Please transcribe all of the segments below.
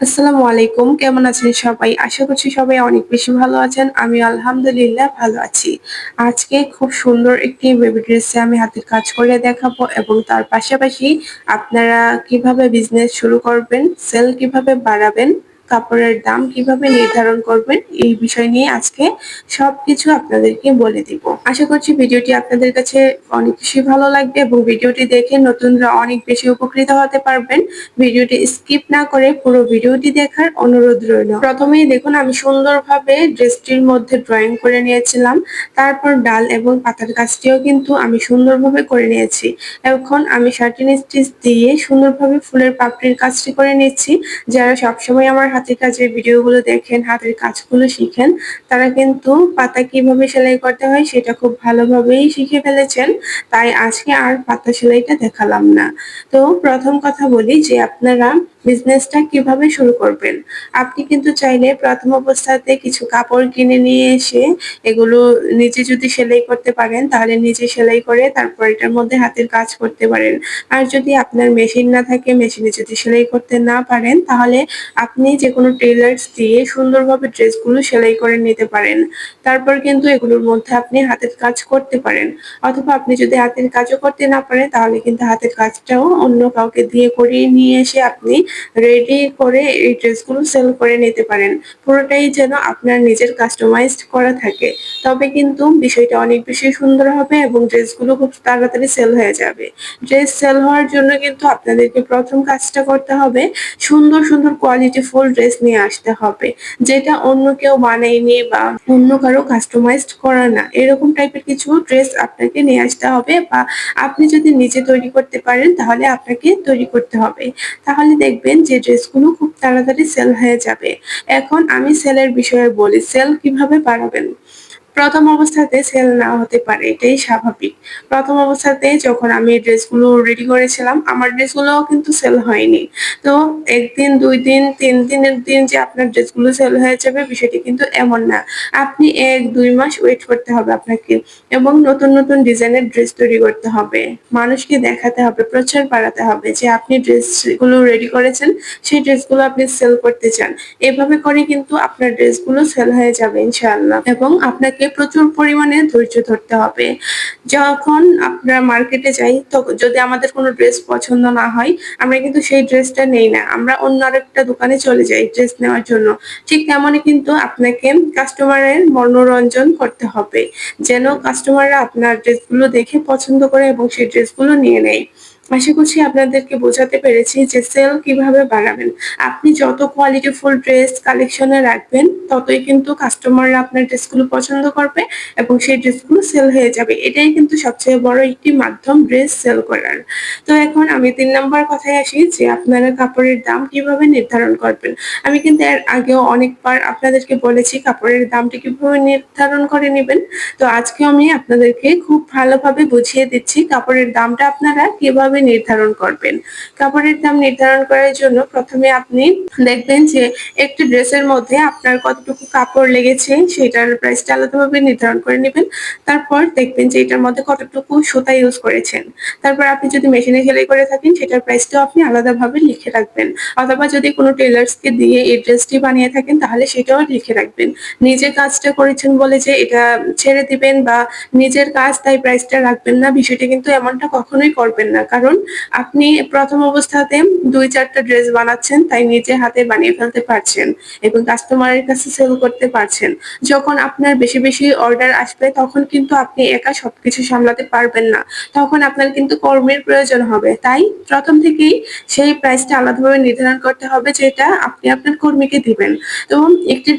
আসসালামু আলাইকুম। কেমন আছেন সবাই? আশা করছি সবাই অনেক বেশি ভালো আছেন। আমি আলহামদুলিল্লাহ ভালো আছি। আজকে খুব সুন্দর একটি বেবি ড্রেসে আমি হাতের কাজ করে দেখাবো এবং তার পাশাপাশি আপনারা কিভাবে বিজনেস শুরু করবেন, সেল কিভাবে বাড়াবেন, কাপড়ের দাম কিভাবে নির্ধারণ করবেন, এই বিষয় নিয়ে আজকে সবকিছু আপনাদেরকে বলে দিব। আশা করছি ভিডিওটি আপনাদের কাছে অনেক বেশি ভালো লাগবে এবং ভিডিওটি দেখে নতুনরা অনেক বেশি উপকৃত হতে পারবেন। ভিডিওটি স্কিপ না করে পুরো ভিডিওটি দেখার অনুরোধ রইল। প্রথমেই দেখুন আমি সুন্দরভাবে ড্রেসটির মধ্যে ড্রয়িং করে নিয়েছিলাম। তারপর ডাল এবং পাতার কাজটিও কিন্তু আমি সুন্দরভাবে করে নিয়েছি। এখন আমি শার্টিন স্টিচ দিয়ে সুন্দরভাবে ফুলের পাপড়ির কাজটি করে নিচ্ছি। যারা সবসময় আমার হাতের কাজের ভিডিওগুলো দেখেন, হাতের কাজগুলো শিখেন, তারা কিন্তু পাতা কিভাবে সেলাই করতে হয় সেটা খুব ভালোভাবেই শিখে ফেলেছেন। তাই আজকে আর পাতা সেলাইটা দেখালাম না। তো প্রথম কথা বলি যে আপনারা বিজনেসটা কিভাবে শুরু করবেন। আপনি কিন্তু চাইলে প্রথম অবস্থাতে কিছু কাপড় কিনে নিয়ে এসে এগুলো নিজে যদি সেলাই করতে পারেন তাহলে নিজে সেলাই করে তারপর এটার মধ্যে হাতের কাজ করতে পারেন। আর যদি আপনার মেশিন না থাকে, মেশিনে যদি সেলাই করতে না পারেন তাহলে আপনি যেকোনো টেইলার্স দিয়ে সুন্দরভাবে ড্রেসগুলো সেলাই করে নিতে পারেন। তারপর কিন্তু এগুলোর মধ্যে আপনি হাতের কাজ করতে পারেন। অথবা আপনি যদি হাতের কাজও করতে না পারেন তাহলে কিন্তু হাতের কাজটাও অন্য কাউকে দিয়ে করিয়ে নিয়ে এসে আপনি রেডি করে এই ড্রেসগুলো সেল করে নিতে পারেন। পুরোটাই যেন আপনার নিজের কাস্টমাইজড করা থাকে। তবে কিন্তু বিষয়টা অনেক বেশি সুন্দর হবে এবং ড্রেসগুলো খুব তাড়াতাড়ি সেল হয়ে যাবে। ড্রেস সেল হওয়ার জন্য কিন্তু আপনাদেরকে প্রথম কাজটা করতে হবে, সুন্দর, সুন্দর কোয়ালিটিফুল ড্রেস নিয়ে আসতে হবে। যেটা অন্য কেউ বানায়নি বা অন্য কারো কাস্টমাইজড করা না। এরকম টাইপের কিছু ড্রেস আপনাকে নিয়ে আসতে হবে বা আপনি যদি নিজে তৈরি করতে পারেন তাহলে আপনাকে তৈরি করতে হবে। তাহলে দেখবেন যে ড্রেসগুলো খুব তাড়াতাড়ি সেল হয়ে যাবে। এখন আমি সেলের বিষয়ে বলি, সেল কিভাবে বাড়াবেন? প্রথম অবস্থাতে সেল না হতে পারে, এটাই স্বাভাবিক। প্রথম অবস্থাতে যখন আমি ড্রেসগুলো রেডি করেছিলাম, আমার ড্রেসগুলোও কিন্তু সেল হয়নি। তো ১ দিন, ২ দিন, ৩ দিনের দিন যে আপনার ড্রেসগুলো সেল হয়ে যাবে বিষয়টি কিন্তু এমন না। আপনি ১-২ মাস ওয়েট করতে হবে আপনাকে এবং নতুন, নতুন ডিজাইনের ড্রেস তৈরি করতে হবে। মানুষকে দেখাতে হবে, প্রচার বাড়াতে হবে যে আপনি ড্রেসগুলো রেডি করেছেন, সেই ড্রেসগুলো আপনি সেল করতে চান। এভাবে করে কিন্তু আপনার ড্রেসগুলো সেল হয়ে যাবে ইনশাআল্লাহ এবং আপনাকে প্রচুর পরিমাণে ধৈর্য ধরতে হবে। যখন আমরা মার্কেটে যাই যদি আমাদের কোনো ড্রেস পছন্দ না হয়, আমরা কিন্তু সেই ড্রেসটা নেই না। আমরা অন্য আরেকটা দোকানে চলে যাই ড্রেস নেওয়ার জন্য। ঠিক তেমনই কিন্তু আপনাকে কাস্টমারের মনোরঞ্জন করতে হবে। যেন কাস্টমাররা আপনার ড্রেসগুলো দেখে পছন্দ করে এবং সেই ড্রেসগুলো নিয়ে নেয়। আশা করছি আপনাদেরকে বোঝাতে পেরেছি যে সেল কিভাবে বাড়াবেন। আপনি যত কোয়ালিটিফুল ড্রেস কালেকশনে রাখবেন ততই কিন্তু কাস্টমাররা আপনার ড্রেসগুলো পছন্দ করবে এবং সেই ড্রেসগুলো সেল হয়ে যাবে। এটাই কিন্তু সবচেয়ে বড় একটি মাধ্যম ড্রেস সেল করার। তো এখন আমি ৩ নাম্বার কথায় আসি যে আপনারা কাপড়ের দাম কিভাবে নির্ধারণ করবেন। আমি কিন্তু এর আগেও অনেকবার আপনাদেরকে বলেছি কাপড়ের দামটা কিভাবে নির্ধারণ করে নিবেন। তো আজকে আমি আপনাদেরকে খুব ভালোভাবে বুঝিয়ে দিচ্ছি কাপড়ের দামটা আপনারা কিভাবে নির্ধারণ করবেন। কাপড়ের দাম নির্ধারণ করার জন্য প্রথমে আপনি দেখবেন যে একটি ড্রেসের মধ্যে আপনার কতটুকু কাপড় লেগেছে সেটার প্রাইসটা আলাদাভাবে নির্ধারণ করে নিবেন। তারপর দেখবেন যে এটার মধ্যে কতটুকু সুতা ইউজ করেছেন। তারপর আপনি যদি মেশিনে সেলাই করে থাকেন সেটার প্রাইসটাও আপনি আলাদাভাবে লিখে রাখবেন। অথবা যদি কোনো টেইলার্সকে দিয়ে এই ড্রেসটি বানিয়ে থাকেন তাহলে সেটাও লিখে রাখবেন। নিজে কাজটা করেছেন বলে যে এটা ছেড়ে দিবেন বা নিজের কাজ তাই প্রাইসটা রাখবেন না, বিষয়টা কিন্তু এমনটা কখনোই করবেন না। কারণ আপনি প্রথম অবস্থাতে ২-৪ টা ড্রেস বানাচ্ছেন তাই নিজে হাতে বানিয়ে ফেলতে পারছেন এবং কাস্টমারের কাছে সেল করতে পারছেন। যখন আপনার বেশি, বেশি অর্ডার আসবে তখন কিন্তু আপনি একা সবকিছু সামলাতে পারবেন না। তখন আপনার কিন্তু কর্মীর প্রয়োজন হবে। তাই প্রথম থেকেই সেই প্রাইসটা আলাদাভাবে নির্ধারণ করতে হবে যেটা আপনি আপনার কর্মীকে দিবেন। তো একটি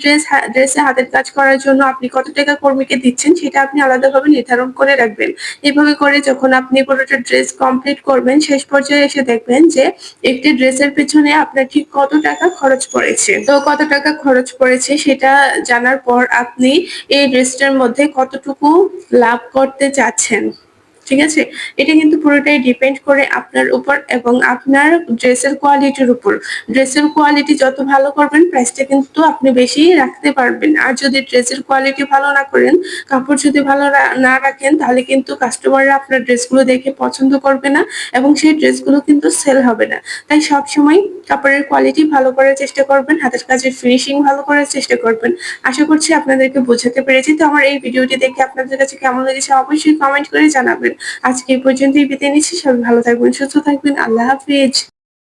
ড্রেসে হাতের কাজ করার জন্য আপনি কত টাকা কর্মীকে দিচ্ছেন সেটা আপনি আলাদাভাবে নির্ধারণ করে রাখবেন। এভাবে করে যখন আপনি পুরোটা ড্রেস কমপ্লিট করবেন শেষ পর্যায়ে এসে দেখবেন যে একটি ড্রেসের পেছনে আপনার ঠিক কত টাকা খরচ পড়েছে। তো কত টাকা খরচ পড়েছে সেটা জানার পর আপনি এই ড্রেসটার মধ্যে কতটুকু লাভ করতে চাচ্ছেন। ঠিক আছে? এটা কিন্তু পুরোটাই ডিপেন্ড করে আপনার উপর এবং আপনার ড্রেসের কোয়ালিটির উপর। ড্রেসের কোয়ালিটি যত ভালো করবেন প্রাইসটা কিন্তু আপনি বেশি রাখতে পারবেন। আর যদি ড্রেসের কোয়ালিটি ভালো না করেন, কাপড় যদি ভালো না রাখেন তাহলে কিন্তু কাস্টমাররা আপনার ড্রেসগুলো দেখে পছন্দ করবে না এবং সেই ড্রেসগুলো কিন্তু সেল হবে না। তাই সবসময় কাপড়ের কোয়ালিটি ভালো করার চেষ্টা করবেন, হাতের কাজের ফিনিশিং ভালো করার চেষ্টা করবেন। আশা করছি আপনাদেরকে বোঝাতে পেরেছি। তো আমার এই ভিডিওটি দেখে আপনাদের কাছে কেমন লেগেছে অবশ্যই কমেন্ট করে জানাবেন। আজকে এই পর্যন্তই বিদায় নিচ্ছি। সবাই ভালো থাকবেন, সুস্থ থাকবেন। আল্লাহ হাফেজ।